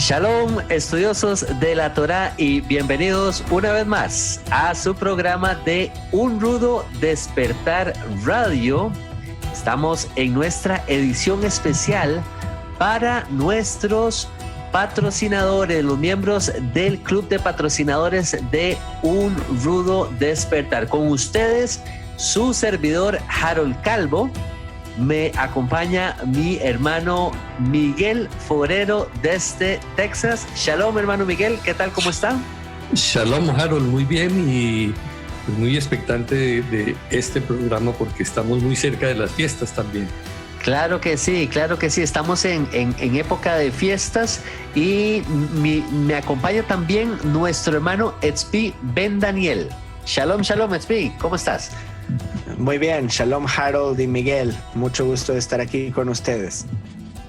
Shalom, estudiosos de la Torá, y bienvenidos una vez más a su programa de Un Rudo Despertar Radio. Estamos en nuestra edición especial para nuestros patrocinadores, los miembros del Club de Patrocinadores de Un Rudo Despertar. Con ustedes, su servidor Harold Calvo. Me acompaña mi hermano Miguel Forero desde Texas. Shalom, hermano Miguel, ¿qué tal? ¿Cómo está? Shalom, Harold, muy bien y muy expectante de este programa porque estamos muy cerca de las fiestas también. Claro que sí, estamos en época de fiestas y me acompaña también nuestro hermano Etzpi Ben Daniel. Shalom, Etzpi, ¿cómo estás? Muy bien, Shalom Harold y Miguel, mucho gusto de estar aquí con ustedes.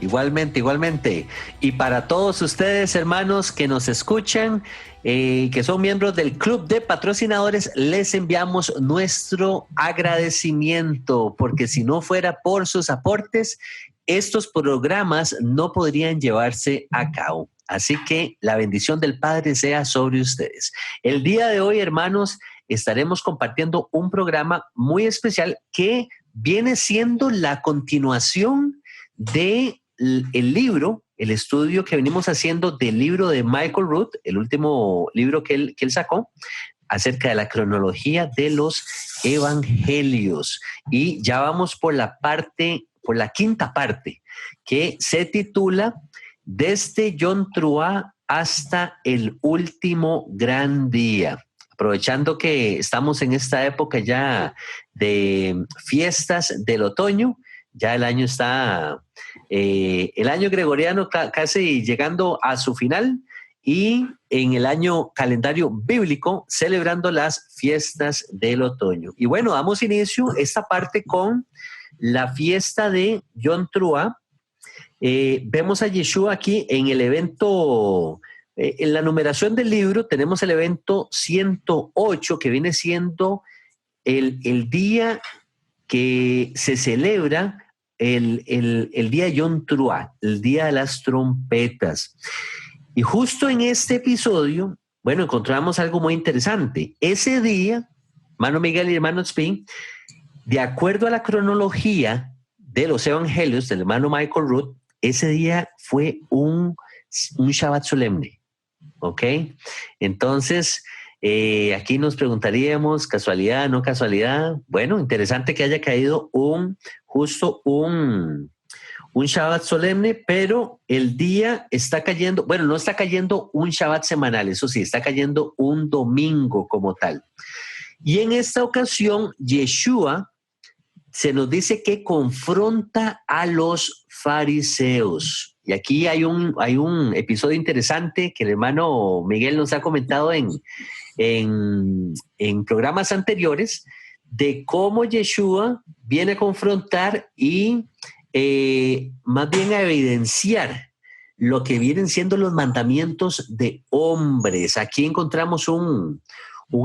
Igualmente. Y para todos ustedes, hermanos, que nos escuchan, que son miembros del Club de Patrocinadores, les enviamos nuestro agradecimiento, porque si no fuera por sus aportes, estos programas no podrían llevarse a cabo. Así que la bendición del Padre sea sobre ustedes. El día de hoy, hermanos, estaremos compartiendo un programa muy especial que viene siendo la continuación del libro, el estudio que venimos haciendo del libro de Michael Root, el último libro que él sacó, acerca de la cronología de los evangelios. Y ya vamos por la quinta parte, que se titula Desde John Truá hasta el último gran día. Aprovechando que estamos en esta época ya de fiestas del otoño, ya el año está, el año gregoriano casi llegando a su final, y en el año calendario bíblico celebrando las fiestas del otoño. Y bueno, damos inicio a esta parte con la fiesta de Yom Teruah. Vemos a Yeshua aquí en el evento. En la numeración del libro tenemos el evento 108, que viene siendo el día que se celebra el día Yom Teruah, el día de las trompetas. Y justo en este episodio, bueno, encontramos algo muy interesante. Ese día, hermano Miguel y hermano Spin, de acuerdo a la cronología de los evangelios del hermano Michael Root, ese día fue un Shabbat solemne. ¿Ok? Entonces, aquí nos preguntaríamos, ¿casualidad, no casualidad? Bueno, interesante que haya caído justo un Shabbat solemne, pero el día está cayendo, bueno, no está cayendo un Shabbat semanal, eso sí, está cayendo un domingo como tal. Y en esta ocasión, Yeshua se nos dice que confronta a los fariseos. Y aquí hay un episodio interesante que el hermano Miguel nos ha comentado en programas anteriores, de cómo Yeshua viene a confrontar y más bien a evidenciar lo que vienen siendo los mandamientos de hombres. Aquí encontramos un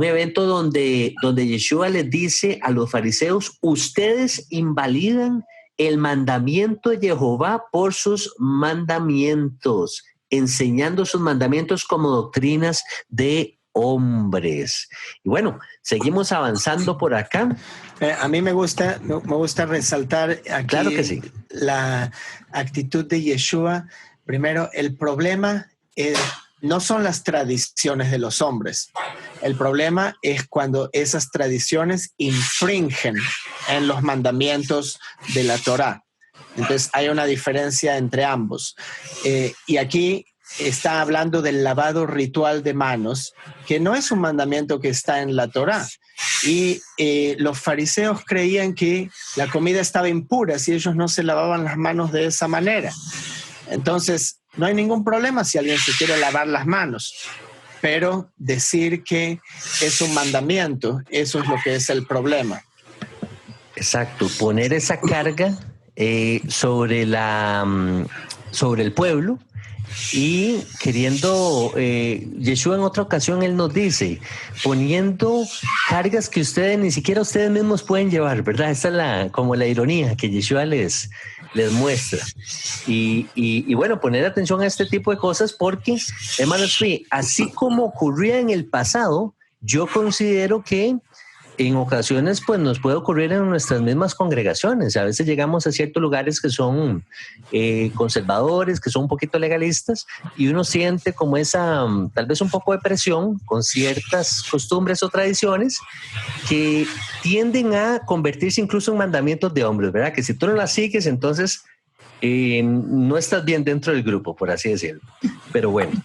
evento donde Yeshua les dice a los fariseos: ustedes invalidan el mandamiento de Jehová por sus mandamientos, enseñando sus mandamientos como doctrinas de hombres. Y bueno, seguimos avanzando por acá. A mí me gusta resaltar aquí, claro que sí, la actitud de Yeshua. Primero, el problema no son las tradiciones de los hombres. El problema es cuando esas tradiciones infringen en los mandamientos de la Torá. Entonces hay una diferencia entre ambos. Y aquí está hablando del lavado ritual de manos, que no es un mandamiento que está en la Torá. Y los fariseos creían que la comida estaba impura si ellos no se lavaban las manos de esa manera. Entonces, no hay ningún problema si alguien se quiere lavar las manos, pero decir que es un mandamiento, eso es lo que es el problema. Exacto, poner esa carga sobre el pueblo, y queriendo, Yeshua en otra ocasión, él nos dice, poniendo cargas que ni siquiera ustedes mismos pueden llevar, ¿verdad? Esa es como la ironía que Yeshua les muestra. Y bueno, poner atención a este tipo de cosas porque, hermanos, así como ocurría en el pasado, yo considero que en ocasiones pues nos puede ocurrir en nuestras mismas congregaciones. A veces llegamos a ciertos lugares que son conservadores, que son un poquito legalistas, y uno siente como esa, tal vez un poco de presión con ciertas costumbres o tradiciones que tienden a convertirse incluso en mandamientos de hombres, ¿verdad? Que si tú no las sigues, entonces no estás bien dentro del grupo, por así decirlo. Pero bueno,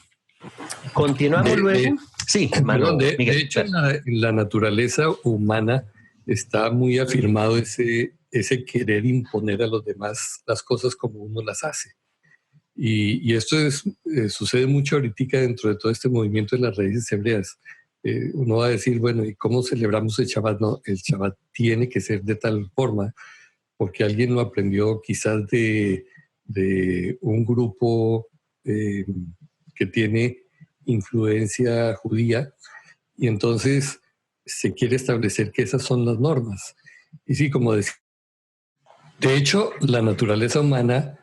continuamos luego. Sí, perdón, de hecho, en la naturaleza humana está muy afirmado ese querer imponer a los demás las cosas como uno las hace. Y esto sucede mucho ahorita dentro de todo este movimiento de las raíces hebreas. Uno va a decir, bueno, ¿y cómo celebramos el Shabbat? No, el Shabbat tiene que ser de tal forma, porque alguien lo aprendió quizás de un grupo que tiene influencia judía, y entonces se quiere establecer que esas son las normas. Y sí, como decía, de hecho, la naturaleza humana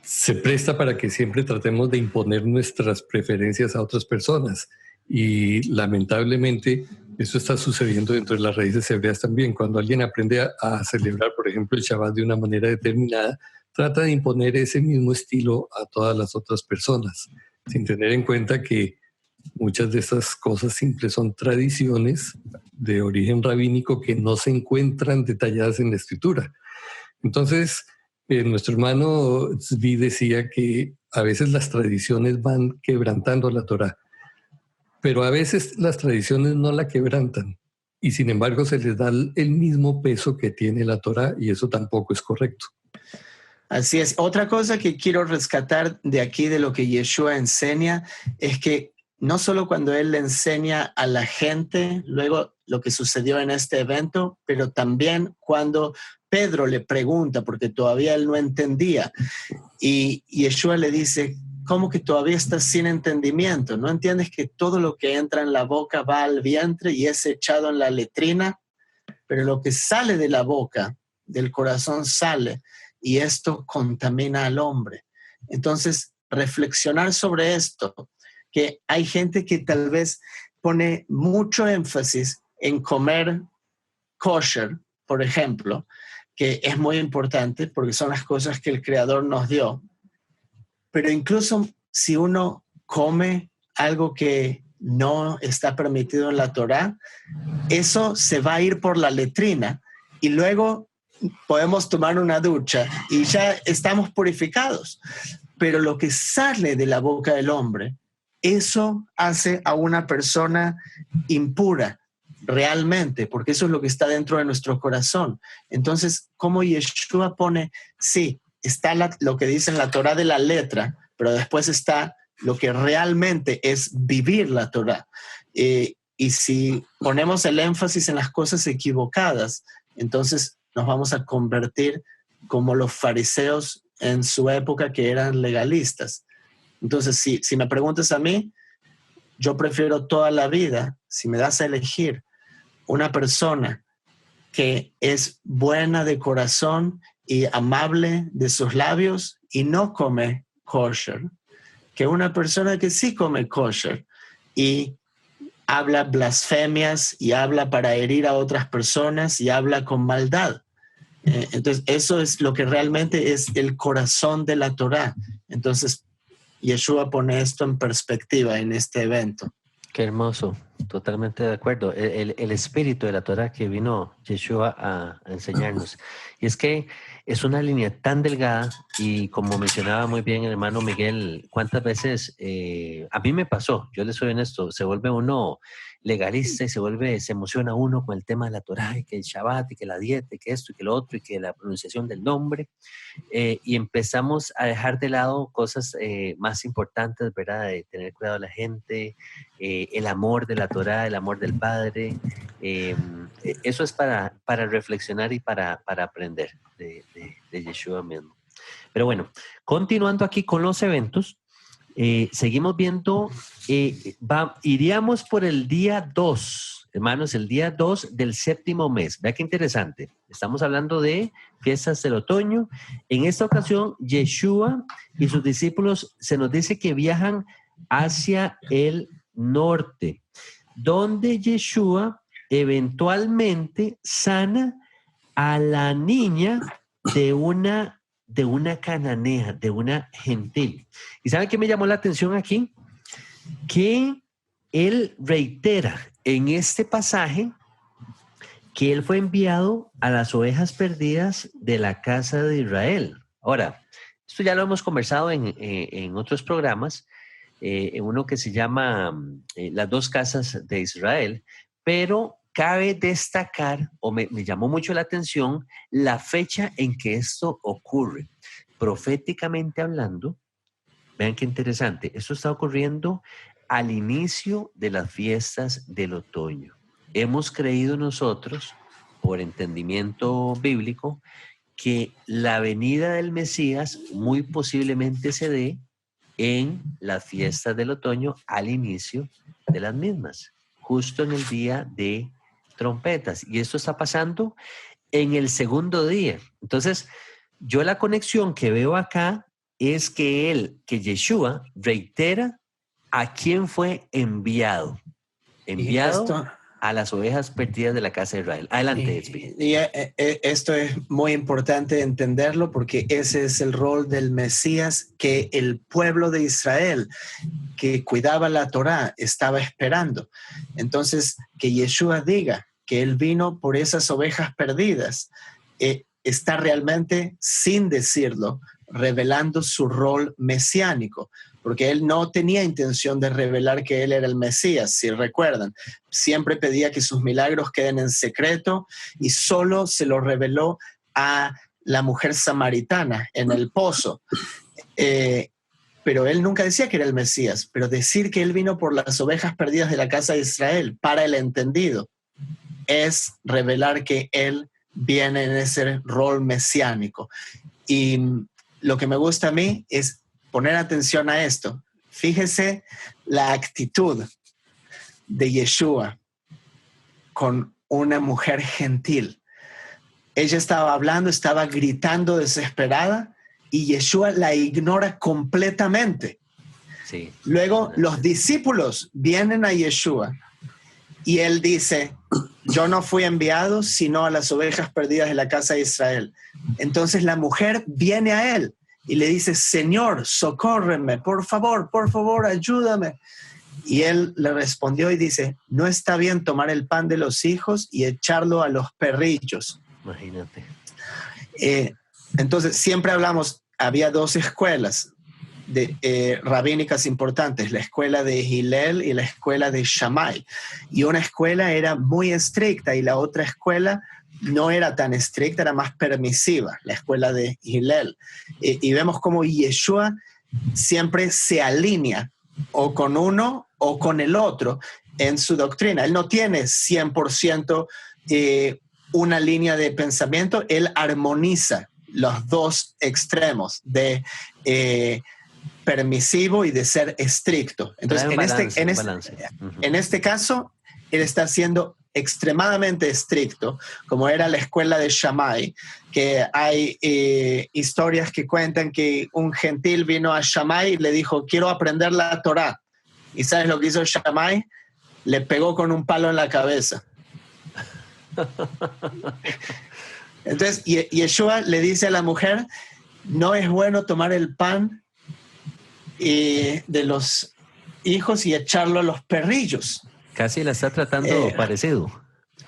se presta para que siempre tratemos de imponer nuestras preferencias a otras personas, y lamentablemente eso está sucediendo dentro de las raíces hebreas también. Cuando alguien aprende a celebrar, por ejemplo, el Shabbat de una manera determinada, trata de imponer ese mismo estilo a todas las otras personas, sin tener en cuenta que muchas de esas cosas simples son tradiciones de origen rabínico que no se encuentran detalladas en la escritura. Entonces, nuestro hermano Zvi decía que a veces las tradiciones van quebrantando la Torá, pero a veces las tradiciones no la quebrantan, y sin embargo se les da el mismo peso que tiene la Torá, y eso tampoco es correcto. Así es. Otra cosa que quiero rescatar de aquí, de lo que Yeshua enseña, es que no solo cuando él le enseña a la gente, luego lo que sucedió en este evento, pero también cuando Pedro le pregunta, porque todavía él no entendía, y Yeshua le dice, ¿cómo que todavía estás sin entendimiento? ¿No entiendes que todo lo que entra en la boca va al vientre y es echado en la letrina? Pero lo que sale de la boca, del corazón sale, y esto contamina al hombre. Entonces, reflexionar sobre esto, que hay gente que tal vez pone mucho énfasis en comer kosher, por ejemplo, que es muy importante porque son las cosas que el Creador nos dio. Pero incluso si uno come algo que no está permitido en la Torá, eso se va a ir por la letrina y luego podemos tomar una ducha y ya estamos purificados. Pero lo que sale de la boca del hombre, eso hace a una persona impura realmente, porque eso es lo que está dentro de nuestro corazón. Entonces, como Yeshua pone, sí, está lo que dice en la Torá de la letra, pero después está lo que realmente es vivir la Torá. Y si ponemos el énfasis en las cosas equivocadas, entonces nos vamos a convertir como los fariseos en su época, que eran legalistas. Entonces, si me preguntas a mí, yo prefiero toda la vida, si me das a elegir, una persona que es buena de corazón y amable de sus labios y no come kosher, que una persona que sí come kosher y habla blasfemias y habla para herir a otras personas y habla con maldad. Entonces, eso es lo que realmente es el corazón de la Torá. Entonces, Yeshua pone esto en perspectiva en este evento. Qué hermoso, totalmente de acuerdo. El espíritu de la Torá que vino Yeshua a enseñarnos. Y es que es una línea tan delgada, y como mencionaba muy bien el hermano Miguel, cuántas veces a mí me pasó, yo les soy honesto, se vuelve uno legalista y se emociona uno con el tema de la Torá, y que el Shabbat, y que la dieta, y que esto, y que lo otro, y que la pronunciación del nombre, y empezamos a dejar de lado cosas más importantes, ¿verdad? De tener cuidado de la gente, el amor de la Torá, el amor del Padre. Eso es para reflexionar y para aprender de Yeshua mismo. Pero bueno, continuando aquí con los eventos, seguimos viendo, iríamos por el día 2, hermanos, el día 2 del 7º mes. Vea qué interesante. Estamos hablando de fiestas del otoño. En esta ocasión, Yeshua y sus discípulos se nos dice que viajan hacia el norte, donde Yeshua eventualmente sana a la niña de una cananea, de una gentil. ¿Y saben qué me llamó la atención aquí? Que él reitera en este pasaje que él fue enviado a las ovejas perdidas de la casa de Israel. Ahora, esto ya lo hemos conversado en otros programas, en uno que se llama Las dos casas de Israel, pero cabe destacar, o me llamó mucho la atención, la fecha en que esto ocurre. Proféticamente hablando, vean qué interesante, esto está ocurriendo al inicio de las fiestas del otoño. Hemos creído nosotros, por entendimiento bíblico, que la venida del Mesías muy posiblemente se dé en las fiestas del otoño al inicio de las mismas, justo en el día de trompetas. Y esto está pasando en el segundo día. Entonces, yo la conexión que veo acá es que Yeshua reitera a quién fue enviado. Enviado a las ovejas perdidas de la casa de Israel. Adelante, Espi. Y esto es muy importante entenderlo porque ese es el rol del Mesías que el pueblo de Israel que cuidaba la Torá estaba esperando. Entonces, que Yeshua diga que él vino por esas ovejas perdidas, está realmente, sin decirlo, revelando su rol mesiánico, porque él no tenía intención de revelar que él era el Mesías, si recuerdan. Siempre pedía que sus milagros queden en secreto y solo se lo reveló a la mujer samaritana en el pozo. Pero él nunca decía que era el Mesías, pero decir que él vino por las ovejas perdidas de la casa de Israel, para el entendido, es revelar que él viene en ese rol mesiánico. Y lo que me gusta a mí es poner atención a esto. Fíjese la actitud de Yeshua con una mujer gentil. Ella estaba hablando, estaba gritando desesperada y Yeshua la ignora completamente. Sí. Luego los discípulos vienen a Yeshua y él dice: yo no fui enviado sino a las ovejas perdidas de la casa de Israel. Entonces la mujer viene a él y le dice: Señor, socórreme, por favor, ayúdame. Y él le respondió y dice: no está bien tomar el pan de los hijos y echarlo a los perrillos. Imagínate. Entonces siempre hablamos, había dos escuelas rabínicas importantes, la escuela de Hillel y la escuela de Shammai. Y una escuela era muy estricta y la otra escuela no era tan estricta, era más permisiva, la escuela de Hillel. Y vemos cómo Yeshua siempre se alinea o con uno o con el otro en su doctrina. Él no tiene 100% una línea de pensamiento, él armoniza los dos extremos de permisivo y de ser estricto. Entonces, en este caso, él está siendo extremadamente estricto, como era la escuela de Shammai, que hay historias que cuentan que un gentil vino a Shammai y le dijo: quiero aprender la Torá. ¿Y sabes lo que hizo Shammai? Le pegó con un palo en la cabeza. Entonces, Yeshua le dice a la mujer: no es bueno tomar el pan de los hijos y echarlo a los perrillos. Casi la está tratando parecido.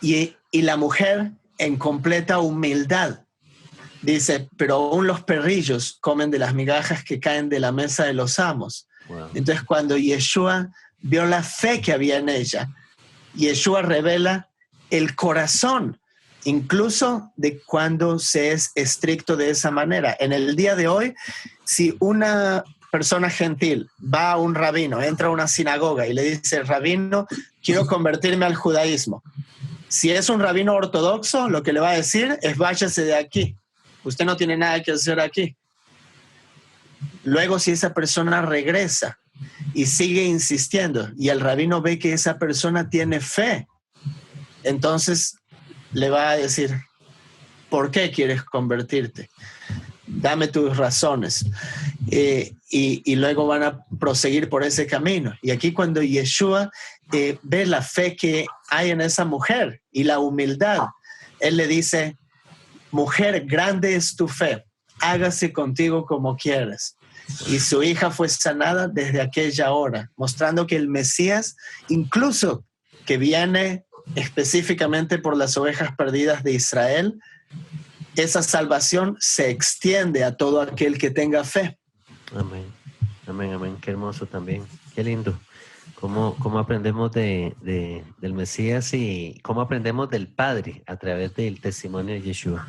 Y la mujer, en completa humildad, dice: pero aún los perrillos comen de las migajas que caen de la mesa de los amos. Wow. Entonces, cuando Yeshua vio la fe que había en ella, Yeshua revela el corazón, incluso de cuando se es estricto de esa manera. En el día de hoy, si una persona gentil va a un rabino, entra a una sinagoga y le dice: rabino, quiero convertirme al judaísmo. Si es un rabino ortodoxo, lo que le va a decir es: váyase de aquí. Usted no tiene nada que hacer aquí. Luego, si esa persona regresa y sigue insistiendo y el rabino ve que esa persona tiene fe, entonces le va a decir, ¿por qué quieres convertirte? Dame tus razones. Y luego van a proseguir por ese camino. Y aquí cuando Yeshua ve la fe que hay en esa mujer y la humildad, él le dice, mujer, grande es tu fe, hágase contigo como quieras. Y su hija fue sanada desde aquella hora, mostrando que el Mesías, incluso que viene específicamente por las ovejas perdidas de Israel, esa salvación se extiende a todo aquel que tenga fe. Amén, amén, amén. Qué hermoso también. Qué lindo. Cómo aprendemos del Mesías y cómo aprendemos del Padre a través del testimonio de Yeshua.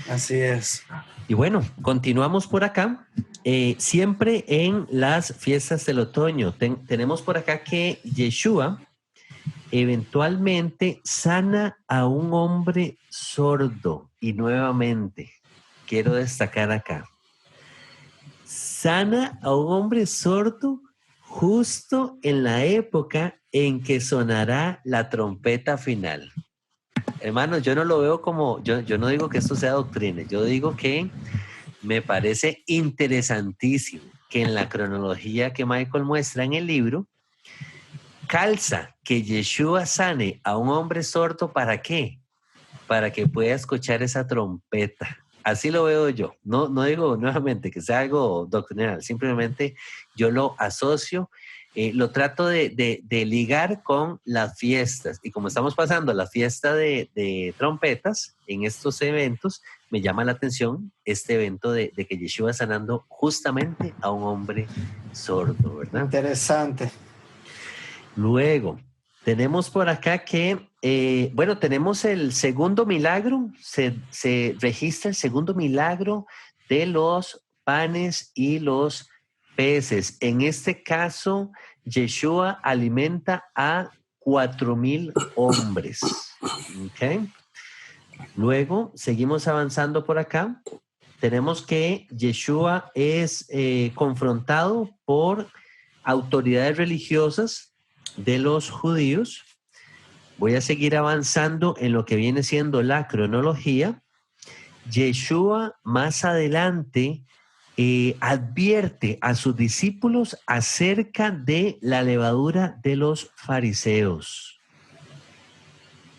Así es. Y bueno, continuamos por acá. Siempre en las fiestas del otoño. Tenemos por acá que Yeshua eventualmente sana a un hombre sordo. Y nuevamente, quiero destacar acá, sana a un hombre sordo justo en la época en que sonará la trompeta final. Hermanos, yo no lo veo como, yo no digo que esto sea doctrina, yo digo que me parece interesantísimo que en la cronología que Michael muestra en el libro, calza que Yeshua sane a un hombre sordo, ¿para qué? Para que pueda escuchar esa trompeta. Así lo veo yo. No digo nuevamente que sea algo doctrinal, simplemente yo lo asocio, lo trato de ligar con las fiestas. Y como estamos pasando la fiesta de trompetas en estos eventos, me llama la atención este evento de que Yeshua sanando justamente a un hombre sordo, ¿verdad? Interesante. Luego, tenemos por acá que, tenemos el segundo milagro, se registra el segundo milagro de los panes y los peces. En este caso, Yeshua alimenta a 4,000 hombres. ¿Okay? Luego, seguimos avanzando por acá. Tenemos que Yeshua es confrontado por autoridades religiosas de los judíos. Voy a seguir avanzando en lo que viene siendo la cronología. Yeshua más adelante advierte a sus discípulos acerca de la levadura de los fariseos.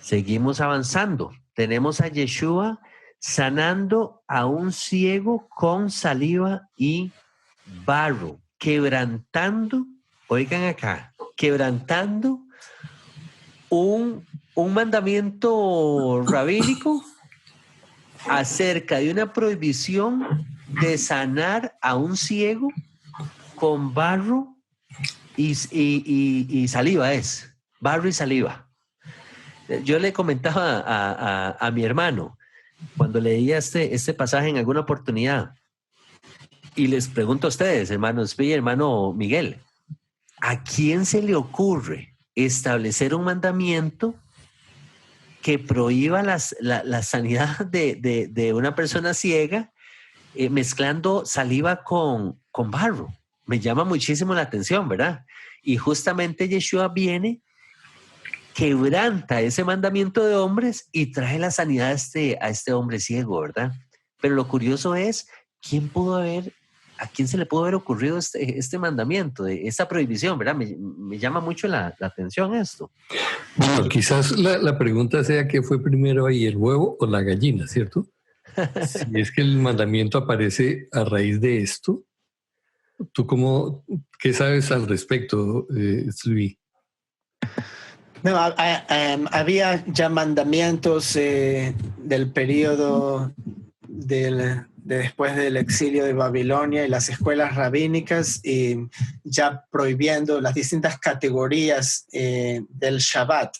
Seguimos avanzando. Tenemos a Yeshua sanando a un ciego con saliva y barro, quebrantando, oigan acá, quebrantando un mandamiento rabínico acerca de una prohibición de sanar a un ciego con barro y saliva, barro y saliva. Yo le comentaba a mi hermano cuando leía este pasaje en alguna oportunidad, y les pregunto a ustedes, hermanos Pi y hermano Miguel, ¿a quién se le ocurre establecer un mandamiento que prohíba la sanidad de una persona ciega mezclando saliva con barro? Me llama muchísimo la atención, ¿verdad? Y justamente Yeshua viene, quebranta ese mandamiento de hombres y trae la sanidad a este hombre ciego, ¿verdad? Pero lo curioso es, ¿a quién se le pudo haber ocurrido este mandamiento, esta prohibición, ¿verdad? Me llama mucho la atención esto. Bueno, quizás la pregunta sea ¿qué fue primero ahí, el huevo o la gallina, cierto? Si es que el mandamiento aparece a raíz de esto, ¿tú qué sabes al respecto, Zvi? No, había ya mandamientos del periodo después del exilio de Babilonia y las escuelas rabínicas, ya prohibiendo las distintas categorías del Shabbat.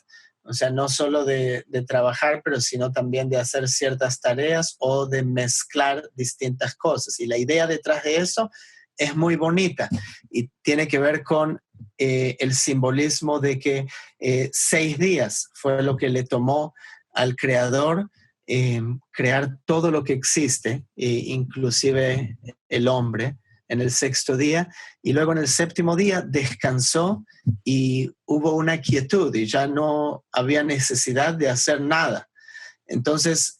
O sea, no solo de trabajar, pero sino también de hacer ciertas tareas o de mezclar distintas cosas. Y la idea detrás de eso es muy bonita y tiene que ver con el simbolismo de que 6 días fue lo que le tomó al Creador crear todo lo que existe, inclusive el hombre, en el sexto día, y luego en el séptimo día descansó y hubo una quietud y ya no había necesidad de hacer nada. Entonces,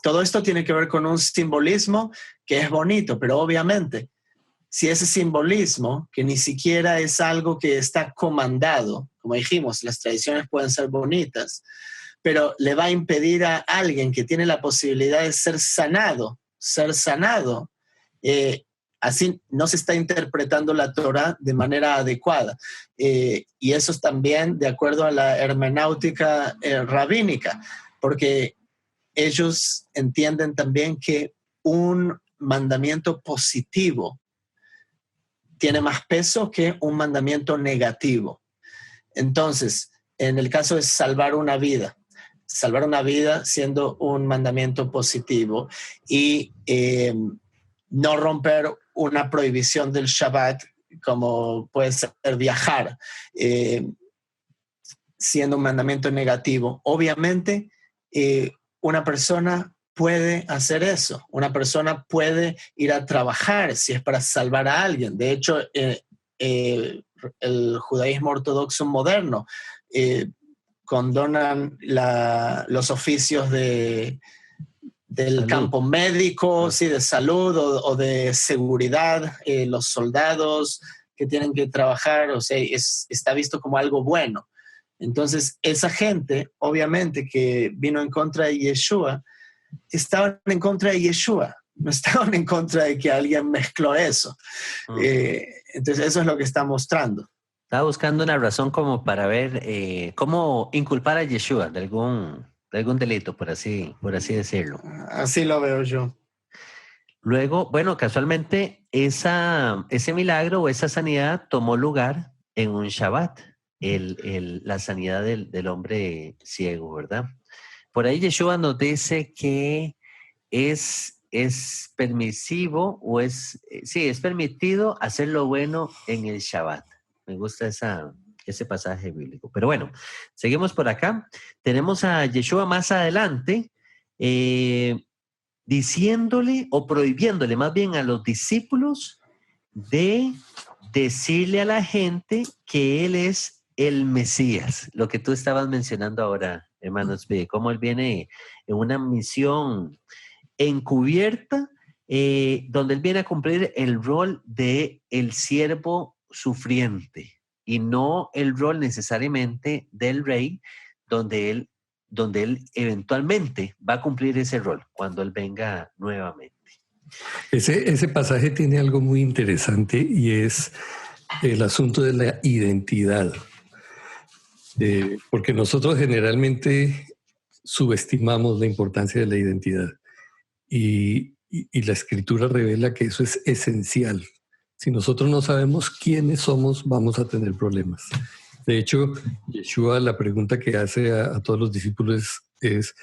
todo esto tiene que ver con un simbolismo que es bonito, pero obviamente, si ese simbolismo, que ni siquiera es algo que está comandado, como dijimos, las tradiciones pueden ser bonitas, pero le va a impedir a alguien que tiene la posibilidad de ser sanado, así no se está interpretando la Torah de manera adecuada. Y eso es también de acuerdo a la hermenéutica rabínica, porque ellos entienden también que un mandamiento positivo tiene más peso que un mandamiento negativo. Entonces, en el caso de salvar una vida siendo un mandamiento positivo y no romper una prohibición del Shabbat, como puede ser viajar, siendo un mandamiento negativo. Obviamente, una persona puede hacer eso. Una persona puede ir a trabajar si es para salvar a alguien. De hecho, el judaísmo ortodoxo moderno condonan los oficios del salud. Campo médico, sí, de salud o de seguridad, los soldados que tienen que trabajar, o sea, está visto como algo bueno. Entonces, esa gente, obviamente, que vino en contra de Yeshua, estaban en contra de Yeshua, no estaban en contra de que alguien mezcló eso. Entonces, eso es lo que está mostrando. Estaba buscando una razón como para ver cómo inculpar a Yeshua de algún delito, por así decirlo. Así lo veo yo. Luego, bueno, casualmente ese milagro o esa sanidad tomó lugar en un Shabbat, la sanidad del hombre ciego, ¿verdad? Por ahí Yeshua nos dice que es permisivo es permitido hacer lo bueno en el Shabbat. Me gusta ese pasaje bíblico. Pero bueno, seguimos por acá. Tenemos a Yeshua más adelante diciéndole o prohibiéndole más bien a los discípulos de decirle a la gente que Él es el Mesías. Lo que tú estabas mencionando ahora, hermanos, cómo Él viene en una misión encubierta donde Él viene a cumplir el rol de el siervo sufriente y no el rol necesariamente del rey, donde él eventualmente va a cumplir ese rol cuando Él venga nuevamente. Ese pasaje tiene algo muy interesante y es el asunto de la identidad. Porque nosotros generalmente subestimamos la importancia de la identidad y la Escritura revela que eso es esencial. Si nosotros no sabemos quiénes somos, vamos a tener problemas. De hecho, Yeshua, la pregunta que hace a todos los discípulos es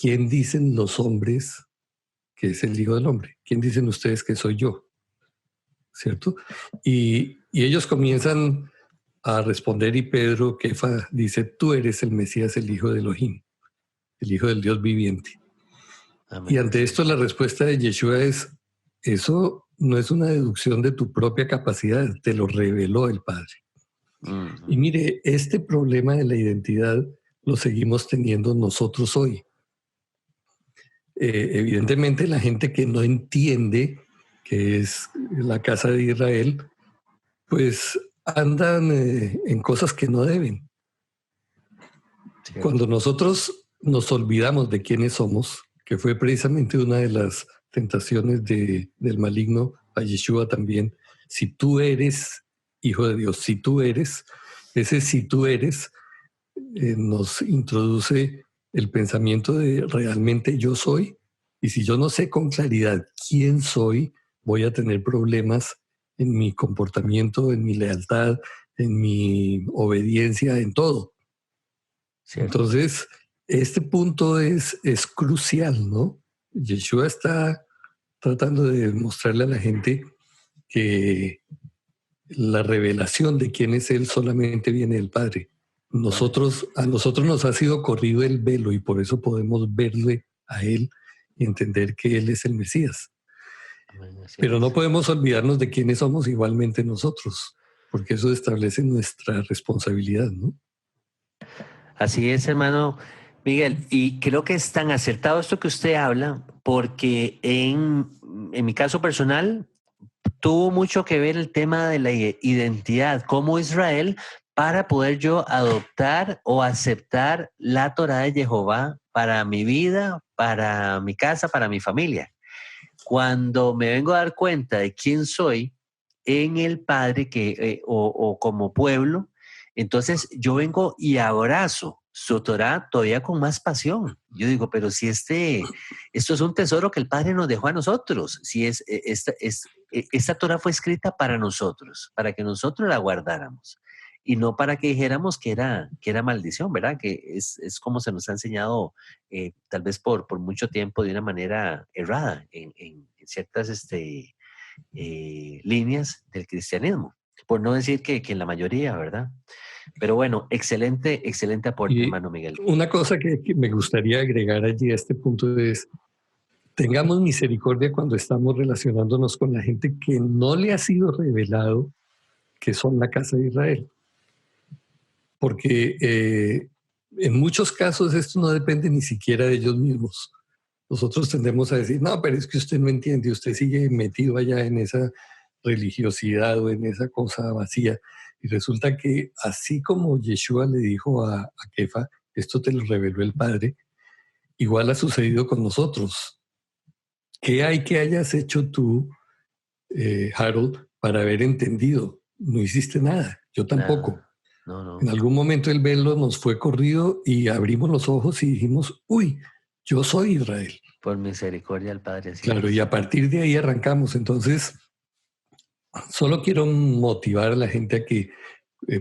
¿quién dicen los hombres que es el Hijo del Hombre? ¿Quién dicen ustedes que soy yo? ¿Cierto? Y ellos comienzan a responder y Pedro, Kefa, dice, tú eres el Mesías, el Hijo de Elohim, el Hijo del Dios viviente. Amén. Y ante esto la respuesta de Yeshua es, eso no es una deducción de tu propia capacidad, te lo reveló el Padre. Uh-huh. Y mire, este problema de la identidad lo seguimos teniendo nosotros hoy. Evidentemente la gente que no entiende que es la casa de Israel, pues andan en cosas que no deben. Sí. Cuando nosotros nos olvidamos de quiénes somos, que fue precisamente una de las tentaciones del maligno a Yeshua también, si tú eres Hijo de Dios, si tú eres, nos introduce el pensamiento de realmente yo soy, y si yo no sé con claridad quién soy, voy a tener problemas en mi comportamiento, en mi lealtad, en mi obediencia, en todo. ¿Cierto? Entonces, este punto es crucial, ¿no? Yeshua está tratando de mostrarle a la gente que la revelación de quién es Él solamente viene del Padre. A nosotros nos ha sido corrido el velo y por eso podemos verle a Él y entender que Él es el Mesías. Pero no podemos olvidarnos de quiénes somos igualmente nosotros, porque eso establece nuestra responsabilidad, ¿no? Así es, hermano Miguel, y creo que es tan acertado esto que usted habla, porque en mi caso personal tuvo mucho que ver el tema de la identidad como Israel para poder yo adoptar o aceptar la Torá de Jehová para mi vida, para mi casa, para mi familia. Cuando me vengo a dar cuenta de quién soy en el Padre o como pueblo, entonces yo vengo y abrazo su Torá todavía con más pasión. Yo digo, pero si esto es un tesoro que el Padre nos dejó a nosotros, si esta Torá fue escrita para nosotros, para que nosotros la guardáramos y no para que dijéramos que era maldición, ¿verdad? Que es como se nos ha enseñado tal vez por mucho tiempo de una manera errada en ciertas líneas del cristianismo, por no decir que en la mayoría, ¿verdad? Pero bueno, excelente aporte, hermano Miguel. Una cosa que me gustaría agregar allí a este punto es, tengamos misericordia cuando estamos relacionándonos con la gente que no le ha sido revelado que son la casa de Israel. Porque en muchos casos esto no depende ni siquiera de ellos mismos. Nosotros tendemos a decir, no, pero es que usted no entiende, usted sigue metido allá en esa religiosidad o en esa cosa vacía. Y resulta que así como Yeshua le dijo a Kefa, esto te lo reveló el Padre, igual ha sucedido con nosotros. ¿Qué hay que hayas hecho tú, Harold, para haber entendido? No hiciste nada, yo tampoco. No. En algún momento el velo nos fue corrido y abrimos los ojos y dijimos, uy, yo soy Israel. Por misericordia al Padre. Claro, y a partir de ahí arrancamos. Entonces, solo quiero motivar a la gente a que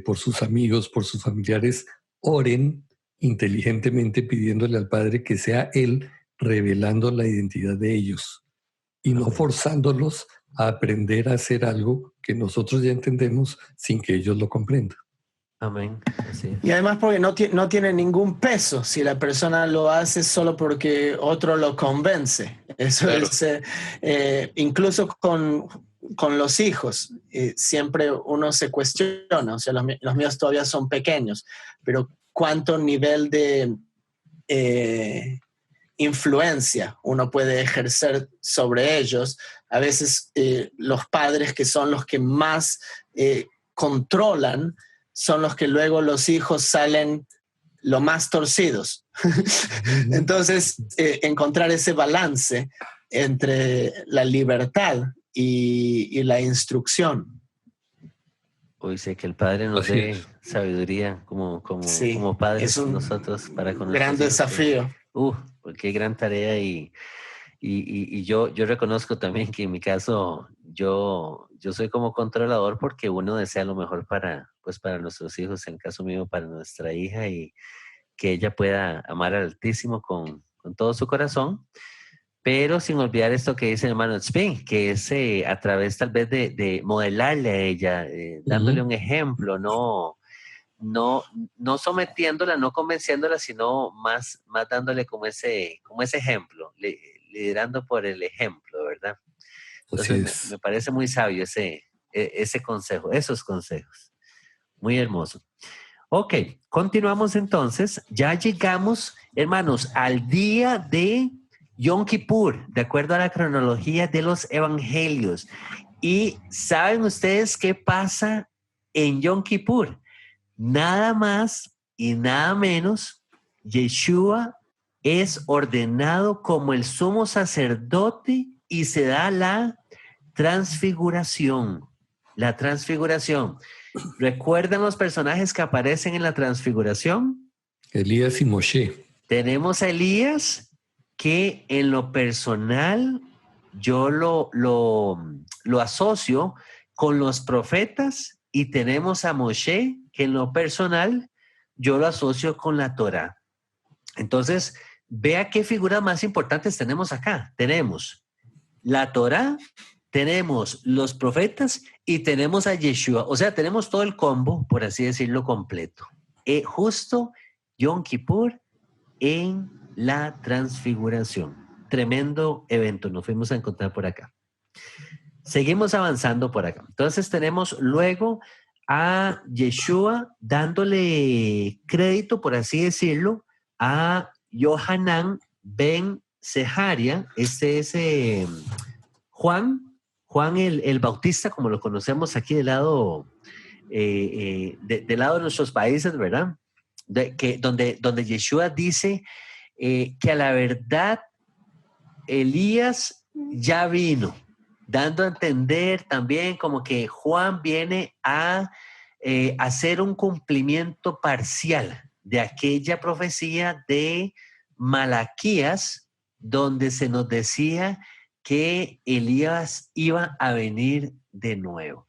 por sus amigos, por sus familiares, oren inteligentemente pidiéndole al Padre que sea Él revelando la identidad de ellos y no forzándolos a aprender a hacer algo que nosotros ya entendemos sin que ellos lo comprendan. Amén. Así es. Y además porque no tiene ningún peso si la persona lo hace solo porque otro lo convence. Eso claro. Es, incluso con los hijos, siempre uno se cuestiona, o sea, los míos todavía son pequeños, pero cuánto nivel de influencia uno puede ejercer sobre ellos. A veces los padres, que son los que más controlan, son los que luego los hijos salen lo más torcidos. Entonces, encontrar ese balance entre la libertad y la instrucción. Hoy sé que el Padre nos dé sabiduría como padres nosotros para con gran desafío. Qué gran tarea y yo reconozco también que en mi caso yo soy como controlador porque uno desea lo mejor para nuestros hijos, en el caso mío para nuestra hija, y que ella pueda amar al Altísimo con todo su corazón, pero sin olvidar esto que dice el hermano Spin, que es a través tal vez de modelarle a ella, dándole un ejemplo, no sometiéndola, no convenciéndola, sino más dándole como ese ejemplo, liderando por el ejemplo, ¿verdad? Entonces me parece muy sabio ese consejo, esos consejos. Muy hermoso. Ok, continuamos entonces. Ya llegamos, hermanos, al día de Yom Kippur, de acuerdo a la cronología de los evangelios. Y ¿saben ustedes qué pasa en Yom Kippur? Nada más y nada menos, Yeshua es ordenado como el sumo sacerdote y se da la transfiguración. La transfiguración. ¿Recuerdan los personajes que aparecen en la transfiguración? Elías y Moshe. Tenemos a Elías, que en lo personal yo lo asocio con los profetas, y tenemos a Moshe, que en lo personal yo lo asocio con la Torá. Entonces, vea qué figuras más importantes tenemos acá. Tenemos la Torá, tenemos los profetas y tenemos a Yeshua. O sea, tenemos todo el combo, por así decirlo, completo. Justo Yom Kippur en la transfiguración. Tremendo evento, nos fuimos a encontrar por acá. Seguimos avanzando por acá. Entonces tenemos luego a Yeshua dándole crédito, por así decirlo, a Yohanan ben Seharia. Este es Juan el Bautista, como lo conocemos aquí del lado, del lado de nuestros países, ¿verdad? Donde Yeshua dice que a la verdad Elías ya vino, dando a entender también como que Juan viene a hacer un cumplimiento parcial de aquella profecía de Malaquías, donde se nos decía que Elías iba a venir de nuevo.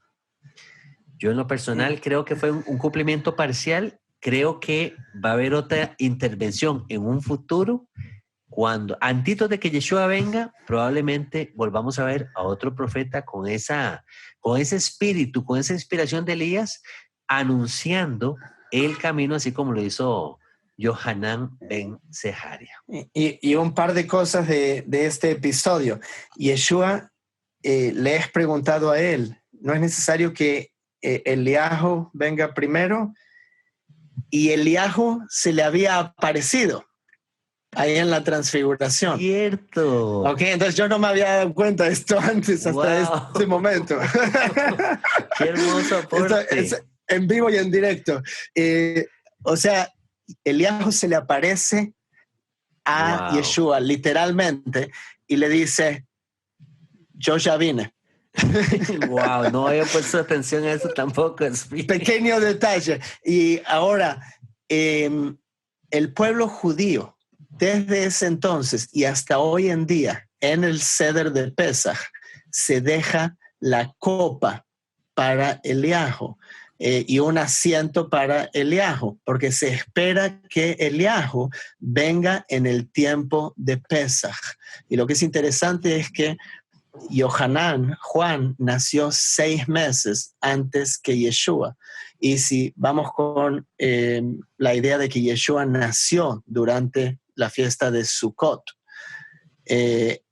Yo en lo personal creo que fue un cumplimiento parcial. Creo que va a haber otra intervención en un futuro. Cuando, antes de que Yeshua venga, probablemente volvamos a ver a otro profeta con ese espíritu, con esa inspiración de Elías, anunciando el camino, así como lo hizo Yohanan ben Seharia. Y un par de cosas de este episodio. Yeshua le has preguntado a él, ¿no es necesario que Eliahu venga primero? Y Eliahu se le había aparecido ahí en la transfiguración. Cierto. Ok, entonces yo no me había dado cuenta de esto antes, hasta este momento. Qué hermoso aporte. Es en vivo y en directo. O sea, Eliahu se le aparece a Yeshua, literalmente, y le dice, yo ya vine. Wow, no había puesto atención a eso tampoco. Pequeño detalle. Y ahora, el pueblo judío, desde ese entonces y hasta hoy en día, en el Seder de Pesaj, se deja la copa para Eliahu y un asiento para Eliahu, porque se espera que Eliahu venga en el tiempo de Pesaj. Y lo que es interesante es que Juan, nació 6 meses antes que Yeshua. Y si vamos con la idea de que Yeshua nació durante la fiesta de Sukkot,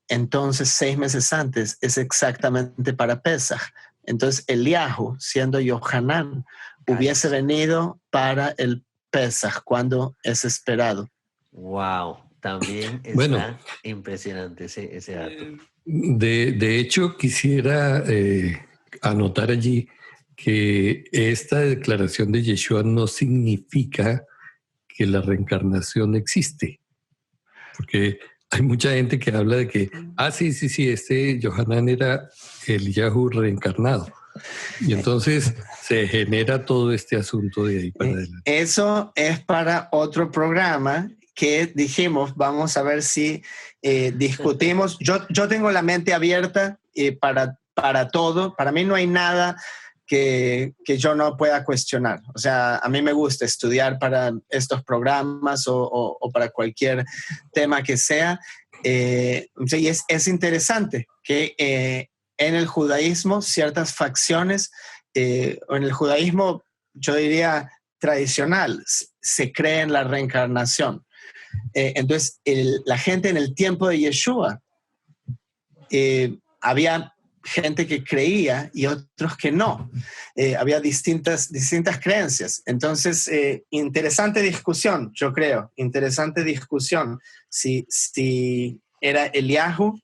entonces 6 meses antes es exactamente para Pesaj. Entonces Eliahu, siendo Yohanan, hubiese venido para el Pesaj cuando es esperado. Wow, también está impresionante ese dato. De hecho, quisiera anotar allí que esta declaración de Yeshua no significa que la reencarnación existe. Porque hay mucha gente que habla de que, sí, este Yohanan era Eliyahu reencarnado. Y entonces se genera todo este asunto de ahí para adelante. Eso es para otro programa que dijimos, vamos a ver si discutimos. Yo tengo la mente abierta para todo. Para mí no hay nada que yo no pueda cuestionar. O sea, a mí me gusta estudiar para estos programas o para cualquier tema que sea. Y es interesante que en el judaísmo ciertas facciones, o en el judaísmo, yo diría tradicional, se cree en la reencarnación. Entonces, la gente en el tiempo de Yeshua, había gente que creía y otros que no. Había distintas creencias. Entonces, interesante discusión, yo creo. Interesante discusión. Si era Eliyahu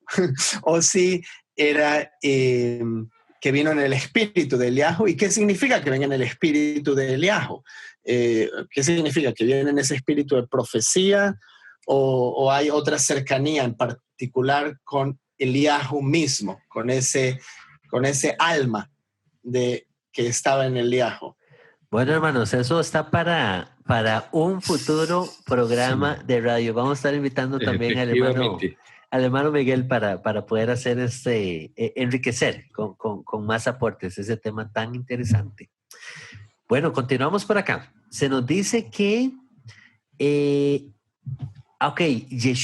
o si era que vino en el espíritu de Eliyahu. ¿Y qué significa que venga en el espíritu de Eliyahu? ¿Qué significa? ¿Que viene en ese espíritu de profecía o hay otra cercanía en particular con Eliyahu mismo, con ese alma que estaba en Eliyahu? Bueno, hermanos, eso está para un futuro programa de radio. Vamos a estar invitando también al hermano Miguel para poder hacer enriquecer con más aportes ese tema tan interesante. Bueno, continuamos por acá. Se nos dice que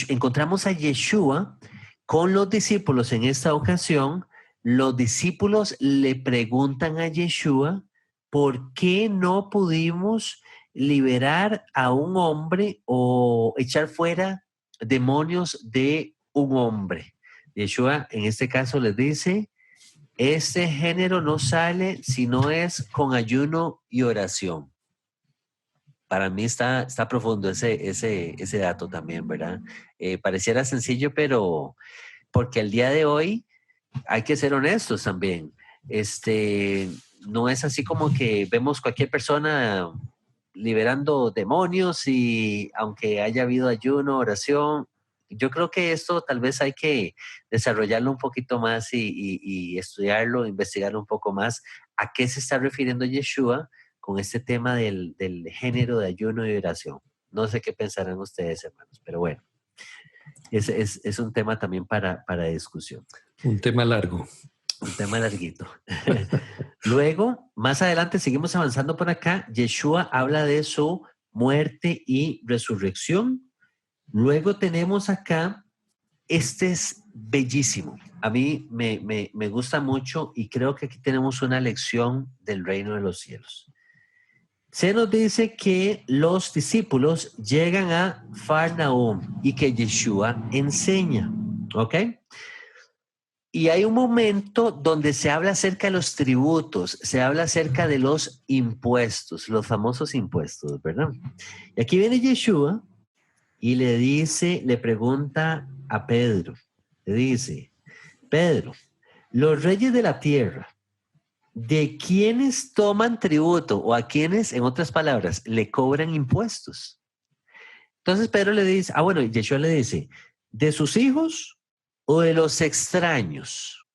encontramos a Yeshua con los discípulos en esta ocasión. Los discípulos le preguntan a Yeshua por qué no pudimos liberar a un hombre o echar fuera demonios de un hombre. Yeshua en este caso les dice, este género no sale si no es con ayuno y oración. Para mí está profundo ese dato también, ¿verdad? Pareciera sencillo, pero porque el día de hoy hay que ser honestos también. No es así como que vemos cualquier persona liberando demonios y aunque haya habido ayuno, oración, yo creo que esto tal vez hay que desarrollarlo un poquito más y estudiarlo, investigarlo un poco más. ¿A qué se está refiriendo Yeshua con este tema del género de ayuno y oración? No sé qué pensarán ustedes, hermanos, pero bueno, es un tema también para discusión. Un tema largo. Un tema larguito. Luego, más adelante, seguimos avanzando por acá. Yeshua habla de su muerte y resurrección. Luego tenemos acá, este es bellísimo. A mí me gusta mucho y creo que aquí tenemos una lección del reino de los cielos. Se nos dice que los discípulos llegan a Farnaúm y que Yeshua enseña, ¿ok? Y hay un momento donde se habla acerca de los tributos, se habla acerca de los impuestos, los famosos impuestos, ¿verdad? Y aquí viene Yeshua y le pregunta a Pedro, le dice, Pedro, los reyes de la tierra, ¿de quiénes toman tributo o a quiénes, en otras palabras, le cobran impuestos? Entonces Pedro le dice, bueno, Yeshua le dice, ¿de sus hijos o de los extraños?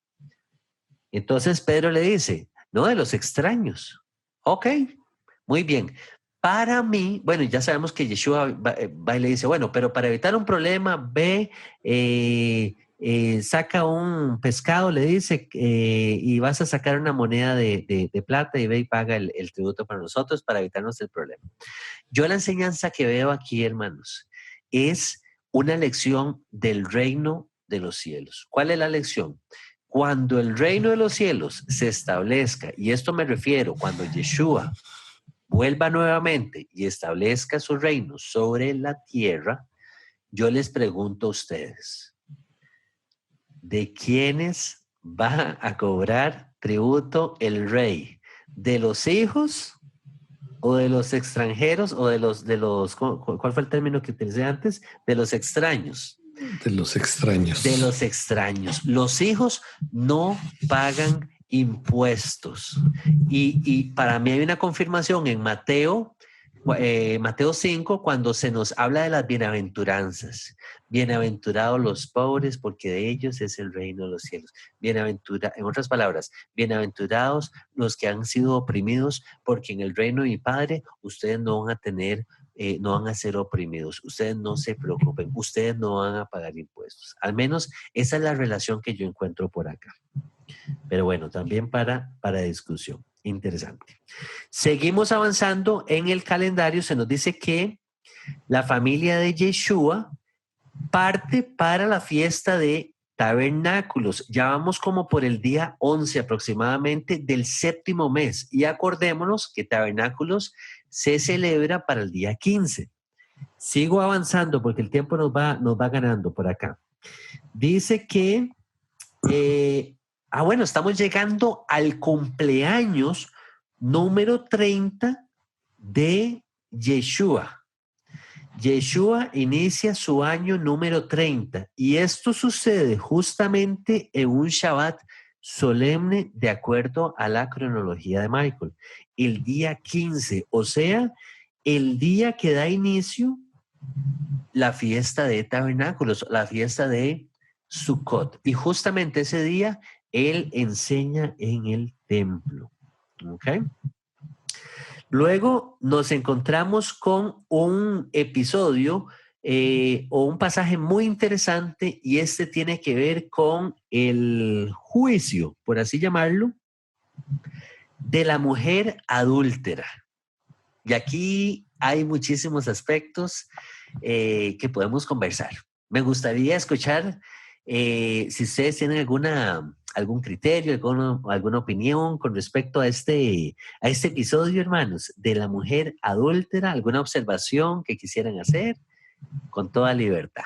Entonces Pedro le dice, no, de los extraños. Ok, muy bien. Para mí, bueno, ya sabemos que Yeshua va y le dice, bueno, pero para evitar un problema, ve, saca un pescado, le dice, y vas a sacar una moneda de plata y ve y paga el tributo para nosotros para evitarnos el problema. Yo la enseñanza que veo aquí, hermanos, es una lección del reino de los cielos. ¿Cuál es la lección? Cuando el reino de los cielos se establezca, y esto me refiero cuando Yeshua vuelva nuevamente y establezca su reino sobre la tierra, yo les pregunto a ustedes, ¿de quiénes va a cobrar tributo el rey? ¿De los hijos o de los extranjeros o de los ¿cuál fue el término que utilicé antes? De los extraños. De los extraños. De los extraños. Los hijos no pagan impuestos. Y para mí hay una confirmación en Mateo 5, cuando se nos habla de las bienaventuranzas. Bienaventurados los pobres, porque de ellos es el reino de los cielos. En otras palabras, bienaventurados los que han sido oprimidos, porque en el reino de mi Padre ustedes no van a tener, no van a ser oprimidos. Ustedes no se preocupen, ustedes no van a pagar impuestos. Al menos esa es la relación que yo encuentro por acá. Pero bueno, también para discusión. Interesante. Seguimos avanzando en el calendario. Se nos dice que la familia de Yeshua parte para la fiesta de tabernáculos. Ya vamos como por el día 11 aproximadamente del 7º mes. Y acordémonos que tabernáculos se celebra para el día 15. Sigo avanzando porque el tiempo nos va ganando por acá. Dice que bueno, estamos llegando al cumpleaños número 30 de Yeshua. Yeshua inicia su año número 30 y esto sucede justamente en un Shabbat solemne de acuerdo a la cronología de Michael. El día 15, o sea, el día que da inicio la fiesta de tabernáculos, la fiesta de Sukkot. Y justamente ese día él enseña en el templo. ¿Ok? Luego nos encontramos con un episodio o un pasaje muy interesante y este tiene que ver con el juicio, por así llamarlo, de la mujer adúltera. Y aquí hay muchísimos aspectos que podemos conversar. Me gustaría escuchar si ustedes tienen algún criterio, alguna opinión con respecto a este episodio, hermanos, de la mujer adúltera, alguna observación que quisieran hacer, con toda libertad.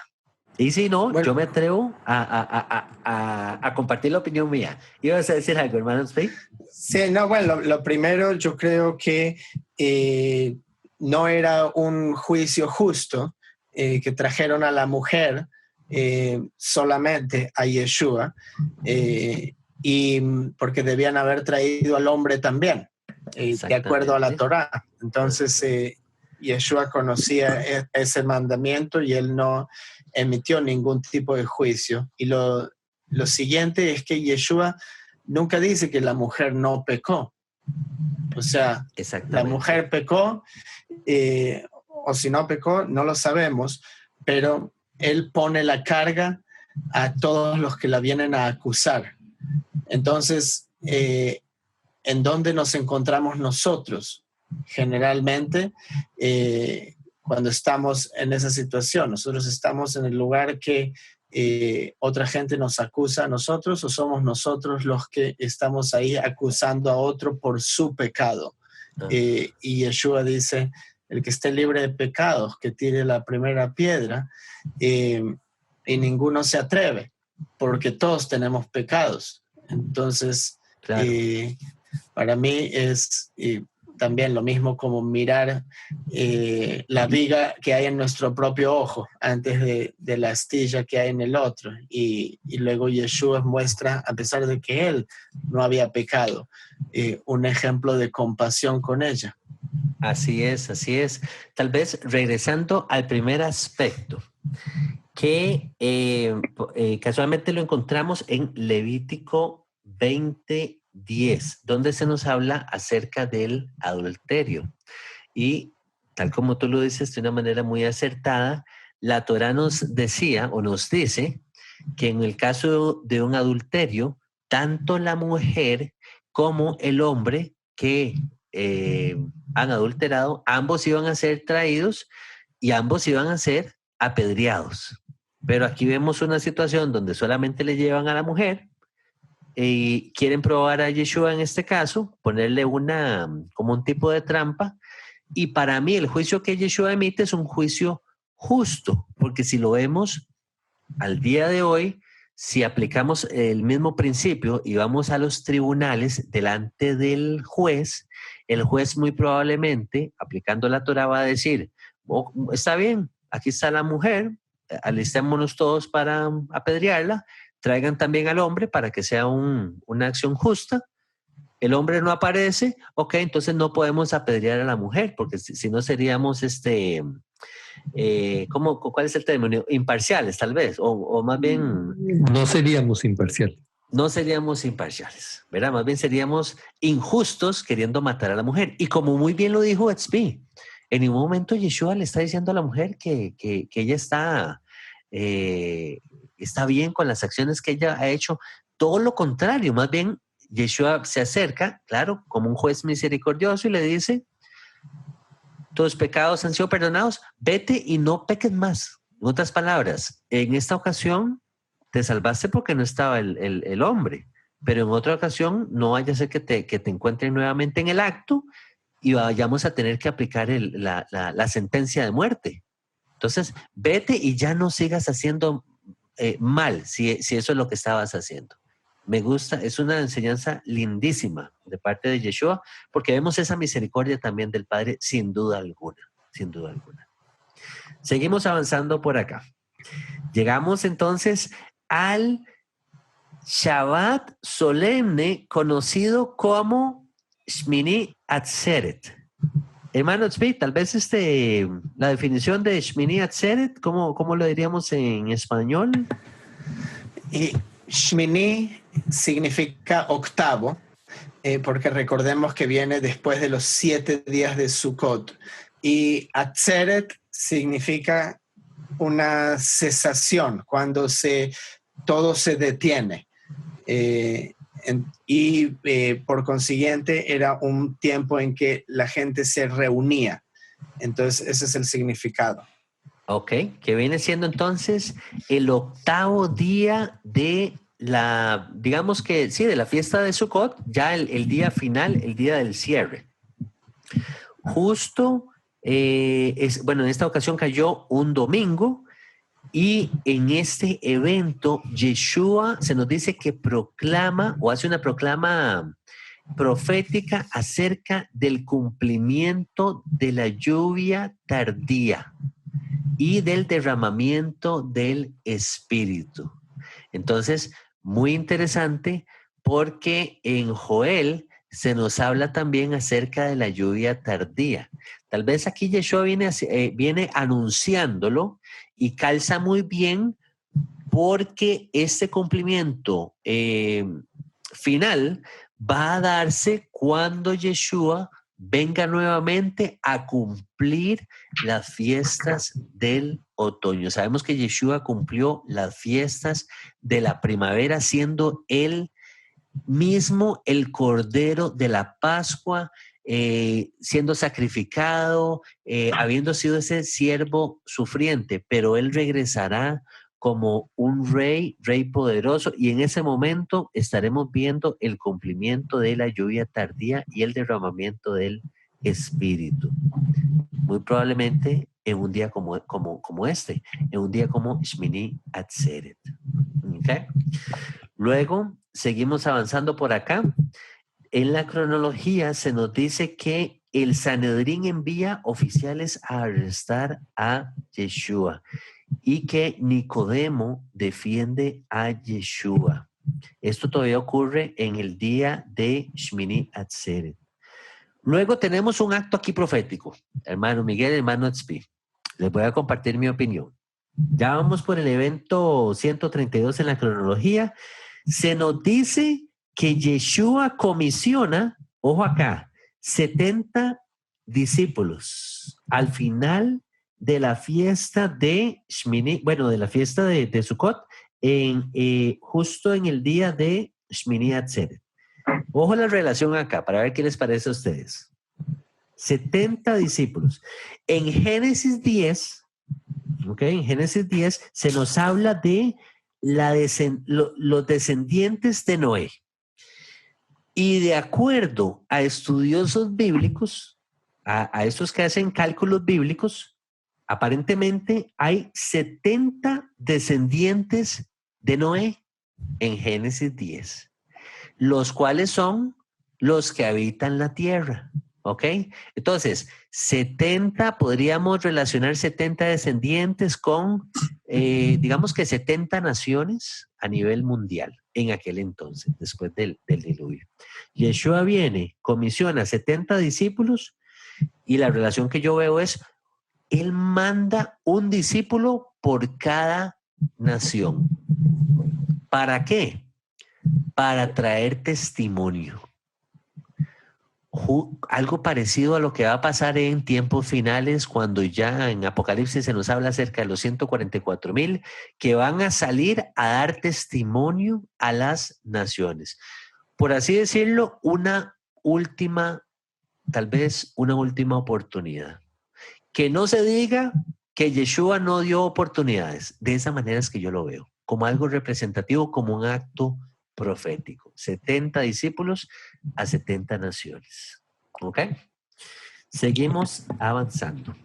Y si no, Bueno, yo me atrevo a compartir la opinión mía. ¿Ibas a decir algo, hermano Spey? sí, no, bueno, lo primero yo creo que no era un juicio justo que trajeron a la mujer solamente a Yeshua, y porque debían haber traído al hombre también, de acuerdo a la Exactamente. Torá. Entonces, Yeshua conocía ese mandamiento y él no emitió ningún tipo de juicio. Y lo siguiente es que Yeshua nunca dice que la mujer no pecó. O sea, la Exactamente. mujer pecó, o si no pecó, no lo sabemos, pero él pone la carga a todos los que la vienen a acusar. Entonces, ¿en dónde nos encontramos nosotros? Generalmente, cuando estamos en esa situación, nosotros estamos en el lugar que otra gente nos acusa a nosotros, o somos nosotros los que estamos ahí acusando a otro por su pecado. Ajá. Y Yeshua dice, el que esté libre de pecados, que tire la primera piedra, eh, y ninguno se atreve, porque todos tenemos pecados. Entonces, Claro. eh, para mí es también lo mismo como mirar la viga que hay en nuestro propio ojo antes de la astilla que hay en el otro. Y luego Yeshua muestra, a pesar de que él no había pecado, un ejemplo de compasión con ella. Así es, así es. Tal vez regresando al primer aspecto, que casualmente lo encontramos en Levítico 20:10, donde se nos habla acerca del adulterio. Y tal como tú lo dices de una manera muy acertada, la Torá nos decía o nos dice que en el caso de un adulterio, tanto la mujer como el hombre que han adulterado, ambos iban a ser traídos y ambos iban a ser apedreados. Pero aquí vemos una situación donde solamente le llevan a la mujer y quieren probar a Yeshua en este caso, ponerle como un tipo de trampa. Y para mí el juicio que Yeshua emite es un juicio justo, porque si lo vemos al día de hoy, si aplicamos el mismo principio y vamos a los tribunales delante del juez, el juez muy probablemente, aplicando la Torah, va a decir, oh, está bien, aquí está la mujer, alistémonos todos para apedrearla, traigan también al hombre para que sea una acción justa. El hombre no aparece, ok, entonces no podemos apedrear a la mujer, porque si no seríamos ¿cuál es el término? Imparciales, tal vez, o más bien No seríamos imparciales. no seríamos imparciales, ¿verdad? Más bien seríamos injustos queriendo matar a la mujer. Y como muy bien lo dijo XP, en ningún momento Yeshua le está diciendo a la mujer que ella está bien con las acciones que ella ha hecho. Todo lo contrario, más bien Yeshua se acerca, claro, como un juez misericordioso y le dice, tus pecados han sido perdonados, vete y no peques más. En otras palabras, en esta ocasión te salvaste porque no estaba el hombre, pero en otra ocasión no vaya a ser que te encuentren nuevamente en el acto y vayamos a tener que aplicar la sentencia de muerte. Entonces, vete y ya no sigas haciendo mal si eso es lo que estabas haciendo. Me gusta, es una enseñanza lindísima de parte de Yeshua, porque vemos esa misericordia también del Padre, sin duda alguna, sin duda alguna. Seguimos avanzando por acá. Llegamos entonces al Shabbat solemne, conocido como Shmini Atzeret. Hermano Tzvi, tal vez la definición de Shmini Atzeret, ¿cómo lo diríamos en español? Y Shmini significa octavo, porque recordemos que viene después de los 7 días de Sukkot. Y Atzeret significa una cesación, cuando todo se detiene. Por consiguiente era un tiempo en que la gente se reunía. Entonces ese es el significado. Ok, que viene siendo entonces el octavo día de digamos que sí, de la fiesta de Sukkot, ya el día final, el día del cierre. Justo, bueno, en esta ocasión cayó un domingo Y en este evento, Yeshua se nos dice que proclama o hace una proclama profética acerca del cumplimiento de la lluvia tardía y del derramamiento del Espíritu. Entonces, muy interesante porque en Joel se nos habla también acerca de la lluvia tardía. Tal vez aquí Yeshua viene anunciándolo y calza muy bien porque este cumplimiento final va a darse cuando Yeshua venga nuevamente a cumplir las fiestas del otoño. Sabemos que Yeshua cumplió las fiestas de la primavera siendo él mismo el Cordero de la Pascua, siendo sacrificado, habiendo sido ese siervo sufriente, pero él regresará como un rey poderoso, y en ese momento estaremos viendo el cumplimiento de la lluvia tardía y el derramamiento del Espíritu. Muy probablemente en un día como este, en un día como Shmini Atzeret. ¿Okay? Luego, seguimos avanzando por acá. En la cronología se nos dice que el Sanedrín envía oficiales a arrestar a Yeshua y que Nicodemo defiende a Yeshua. Esto todavía ocurre en el día de Shmini Atzeret. Luego tenemos un acto aquí profético. Hermano Miguel, hermano Tzvi, les voy a compartir mi opinión. Ya vamos por el evento 132 en la cronología. Se nos dice que Yeshua comisiona, ojo acá, 70 discípulos al final de la fiesta de Shmini, bueno, de la fiesta de Sukkot, justo en el día de Shmini Atzeret. Ojo la relación acá, para ver qué les parece a ustedes. 70 discípulos. En Génesis 10, en Génesis 10 se nos habla de los descendientes de Noé. Y de acuerdo a estudiosos bíblicos, a estos que hacen cálculos bíblicos, aparentemente hay 70 descendientes de Noé en Génesis 10, los cuales son los que habitan la tierra. ¿Ok? Entonces, 70, podríamos relacionar 70 descendientes con, digamos que 70 naciones a nivel mundial en aquel entonces, después del diluvio. Yeshua viene, comisiona 70 discípulos y la relación que yo veo es, él manda un discípulo por cada nación. ¿Para qué? Para traer testimonio. Algo parecido a lo que va a pasar en tiempos finales, cuando ya en Apocalipsis se nos habla acerca de los 144,000 que van a salir a dar testimonio a las naciones. Por así decirlo, tal vez una última oportunidad. Que no se diga que Yeshua no dio oportunidades. De esa manera es que yo lo veo, como algo representativo, como un acto profético. 70 discípulos a 70 naciones. ¿Ok? Seguimos avanzando.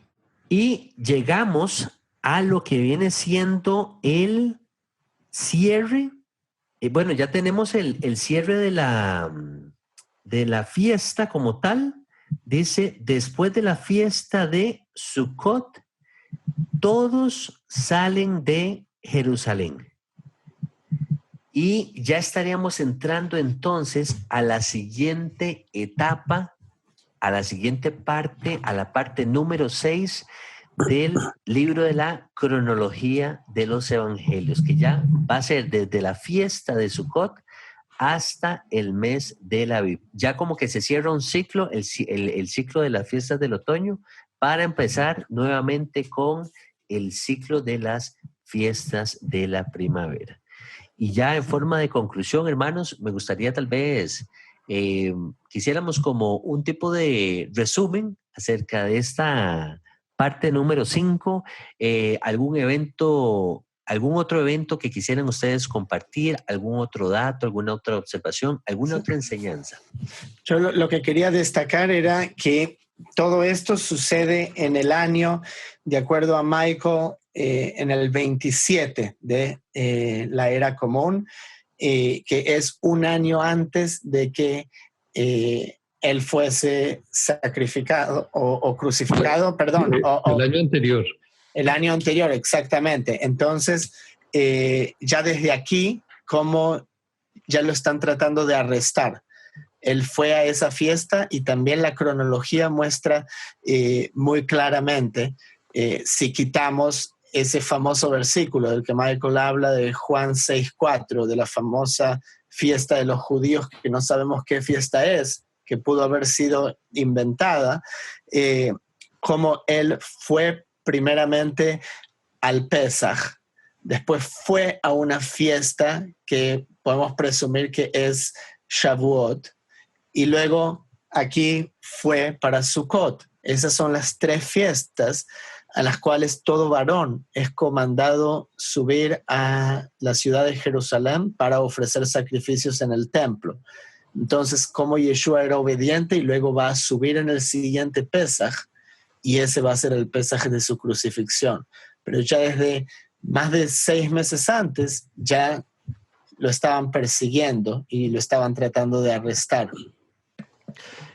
Y llegamos a lo que viene siendo el cierre. Bueno, ya tenemos el cierre de la fiesta como tal. Dice, después de la fiesta de Sukkot, todos salen de Jerusalén. Y ya estaríamos entrando entonces a la siguiente etapa, a la siguiente parte, a la parte número 6 del libro de la cronología de los evangelios, que ya va a ser desde la fiesta de Sukkot hasta el mes de la Aviv. Ya como que se cierra un ciclo, el ciclo de las fiestas del otoño, para empezar nuevamente con el ciclo de las fiestas de la primavera. Y ya en forma de conclusión, hermanos, me gustaría tal vez quisiéramos como un tipo de resumen acerca de esta parte número 5, algún otro evento que quisieran ustedes compartir, algún otro dato, alguna otra observación, alguna otra enseñanza. Yo lo que quería destacar era que todo esto sucede en el año, de acuerdo a Michael, en el 27 de la era común, que es un año antes de que él fuese sacrificado o crucificado, perdón. El año anterior. El año anterior, exactamente. Entonces, ya desde aquí, como ya lo están tratando de arrestar. Él fue a esa fiesta y también la cronología muestra muy claramente, si quitamos ese famoso versículo del que Michael habla de Juan 6:4, de la famosa fiesta de los judíos, que no sabemos qué fiesta es, que pudo haber sido inventada, como él fue primeramente al Pesaj, después fue a una fiesta que podemos presumir que es Shavuot, y luego aquí fue para Sukkot. Esas son las 3 fiestas a las cuales todo varón es comandado subir a la ciudad de Jerusalén para ofrecer sacrificios en el templo. Entonces, como Yeshua era obediente y luego va a subir en el siguiente Pesaj, y ese va a ser el Pesaj de su crucifixión. Pero ya desde más de 6 meses antes, ya lo estaban persiguiendo y lo estaban tratando de arrestar.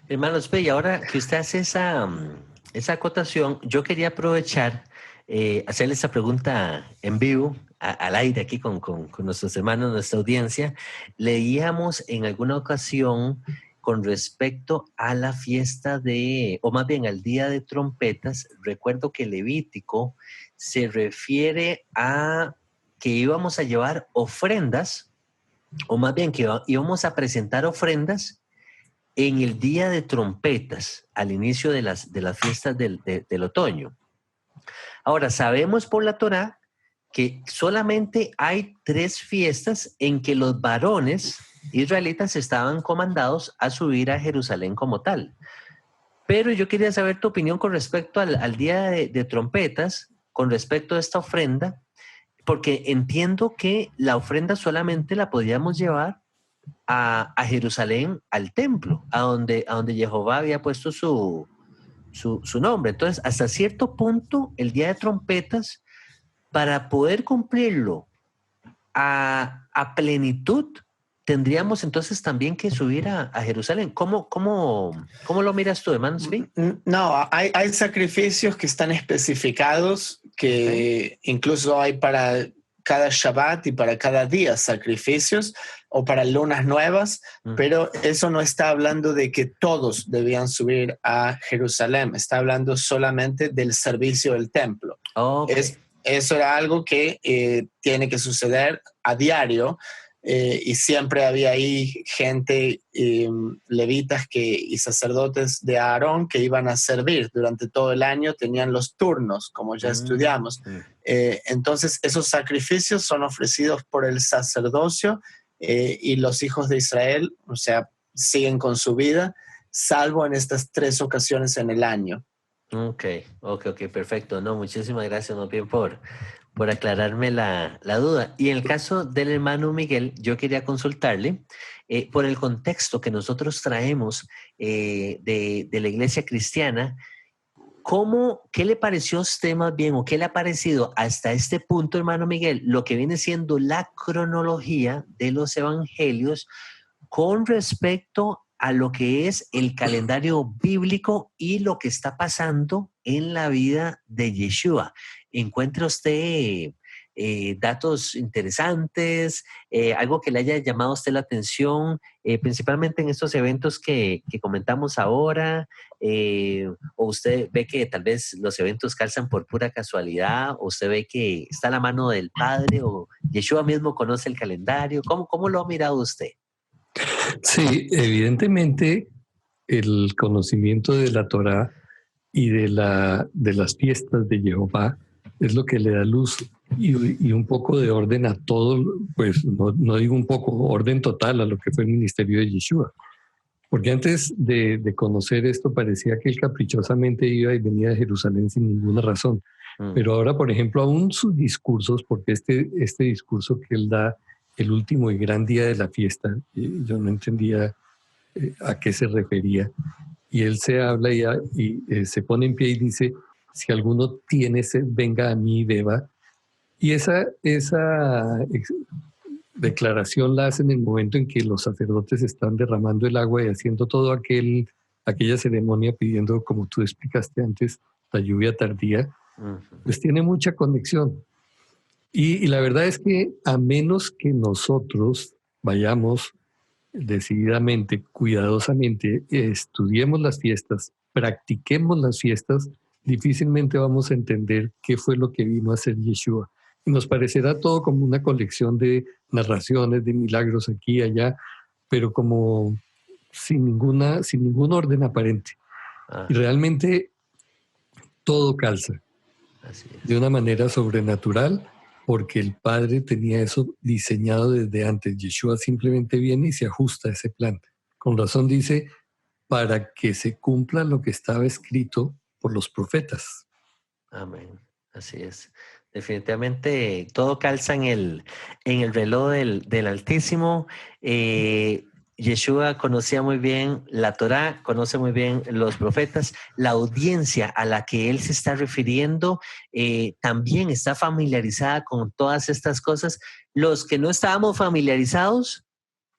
Hermanos, y ahora que usted hace esa acotación, yo quería aprovechar, hacerle esa pregunta en vivo, al aire aquí con nuestros hermanos, nuestra audiencia. Leíamos en alguna ocasión con respecto a la fiesta o más bien al día de trompetas. Recuerdo que Levítico se refiere a que íbamos a llevar ofrendas, o más bien que íbamos a presentar ofrendas en el día de trompetas, al inicio de las fiestas del otoño. Ahora, sabemos por la Torá que solamente hay 3 fiestas en que los varones israelitas estaban comandados a subir a Jerusalén como tal. Pero yo quería saber tu opinión con respecto al día de trompetas, con respecto a esta ofrenda, porque entiendo que la ofrenda solamente la podíamos llevar a Jerusalén, al templo, a donde Jehová había puesto su nombre. Entonces, hasta cierto punto, el día de trompetas, para poder cumplirlo a plenitud, tendríamos entonces también que subir a Jerusalén. ¿Cómo lo miras tú, hermano Zvi? No, hay sacrificios que están especificados, que incluso hay para cada Shabbat y para cada día sacrificios, o para lunas nuevas, pero eso no está hablando de que todos debían subir a Jerusalén, está hablando solamente del servicio del templo. Okay. Eso era algo que tiene que suceder a diario, y siempre había ahí gente, levitas y sacerdotes de Aarón que iban a servir durante todo el año, tenían los turnos, como ya estudiamos. Entonces, esos sacrificios son ofrecidos por el sacerdocio, y los hijos de Israel, o sea, siguen con su vida, salvo en estas 3 ocasiones en el año. Ok, perfecto. No, muchísimas gracias, más bien por aclararme la duda. Y en el caso del hermano Miguel, yo quería consultarle por el contexto que nosotros traemos de la iglesia cristiana. ¿Qué le pareció a usted más bien, o qué le ha parecido hasta este punto, hermano Miguel, lo que viene siendo la cronología de los evangelios con respecto a lo que es el calendario bíblico y lo que está pasando en la vida de Yeshua? ¿Encuentra usted datos interesantes, algo que le haya llamado a usted la atención, principalmente en estos eventos que comentamos ahora? ¿O usted ve que tal vez los eventos calzan por pura casualidad? ¿O usted ve que está a la mano del Padre? ¿O Yeshua mismo conoce el calendario? ¿Cómo lo ha mirado usted? Sí, evidentemente el conocimiento de la Torá y de las fiestas de Jehová es lo que le da luz y un poco de orden a todo, pues no digo un poco, orden total a lo que fue el ministerio de Yeshua. Porque antes de conocer esto parecía que él caprichosamente iba y venía de Jerusalén sin ninguna razón. Pero ahora, por ejemplo, aún sus discursos, porque este discurso que él da el último y gran día de la fiesta, yo no entendía a qué se refería. y él se habla y se pone en pie y dice, si alguno tiene sed, venga a mí y beba. Y esa declaración la hace en el momento en que los sacerdotes están derramando el agua y haciendo toda aquella ceremonia pidiendo, como tú explicaste antes, la lluvia tardía. Pues tiene mucha conexión. Y la verdad es que a menos que nosotros vayamos decididamente, cuidadosamente, estudiemos las fiestas, practiquemos las fiestas, difícilmente vamos a entender qué fue lo que vino a hacer Yeshua. Y nos parecerá todo como una colección de narraciones, de milagros aquí y allá, pero como sin ningún orden aparente. Y realmente todo calza. Así es. De una manera sobrenatural, porque el Padre tenía eso diseñado desde antes. Yeshua simplemente viene y se ajusta a ese plan. Con razón dice, para que se cumpla lo que estaba escrito por los profetas. Amén. Así es. Definitivamente todo calza en el reloj del Altísimo. Yeshua conocía muy bien la Torá, conoce muy bien los profetas. La audiencia a la que él se está refiriendo también está familiarizada con todas estas cosas. Los que no estábamos familiarizados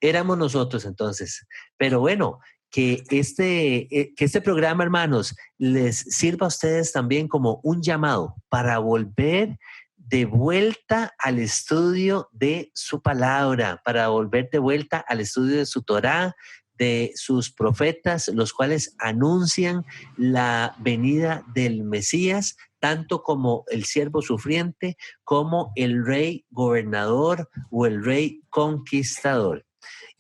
éramos nosotros entonces. Pero bueno, que este programa, hermanos, les sirva a ustedes también como un llamado para volver de vuelta al estudio de su palabra, para volver de vuelta al estudio de su Torá, de sus profetas, los cuales anuncian la venida del Mesías, tanto como el siervo sufriente, como el rey gobernador o el rey conquistador.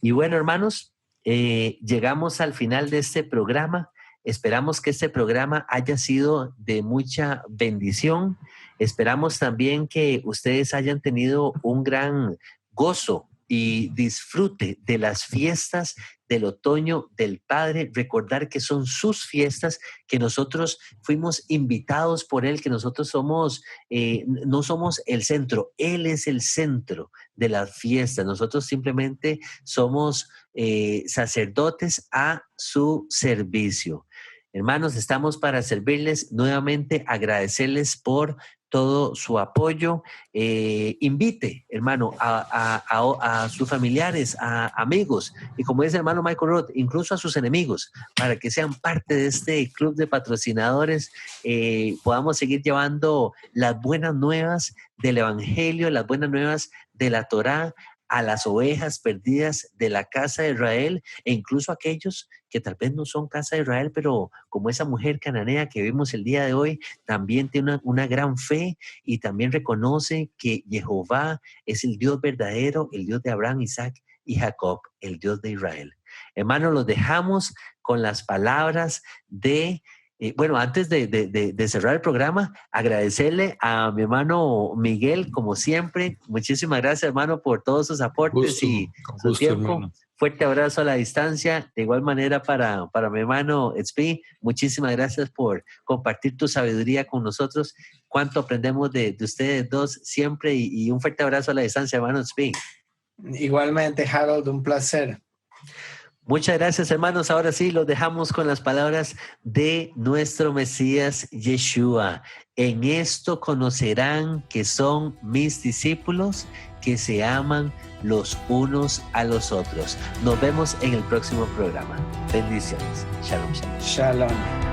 Y bueno, hermanos, llegamos al final de este programa. Esperamos que este programa haya sido de mucha bendición. Esperamos también que ustedes hayan tenido un gran gozo y disfrute de las fiestas del otoño del Padre. Recordar que son sus fiestas, que nosotros fuimos invitados por Él, que nosotros no somos el centro, Él es el centro de las fiestas. Nosotros simplemente somos sacerdotes a su servicio. Hermanos, estamos para servirles, nuevamente agradecerles por todo su apoyo. Invite, hermano, a sus familiares, a amigos, y como dice el hermano Michael Roth, incluso a sus enemigos, para que sean parte de este club de patrocinadores. Podamos seguir llevando las buenas nuevas del Evangelio, las buenas nuevas de la Torá a las ovejas perdidas de la casa de Israel, e incluso a aquellos que tal vez no son casa de Israel, pero como esa mujer cananea que vimos el día de hoy, también tiene una gran fe y también reconoce que Jehová es el Dios verdadero, el Dios de Abraham, Isaac y Jacob, el Dios de Israel. Hermanos, los dejamos con las palabras de... bueno, antes de cerrar el programa, agradecerle a mi hermano Miguel, como siempre. Muchísimas gracias, hermano, por todos sus aportes y su tiempo. Hermano. Fuerte abrazo a la distancia. De igual manera para mi hermano Tzvi, muchísimas gracias por compartir tu sabiduría con nosotros. Cuánto aprendemos de ustedes dos siempre, y un fuerte abrazo a la distancia, hermano Tzvi. Igualmente, Harold, un placer. Muchas gracias, hermanos. Ahora sí, los dejamos con las palabras de nuestro Mesías Yeshua. En esto conocerán que son mis discípulos, que se aman los unos a los otros. Nos vemos en el próximo programa. Bendiciones. Shalom, shalom. Shalom.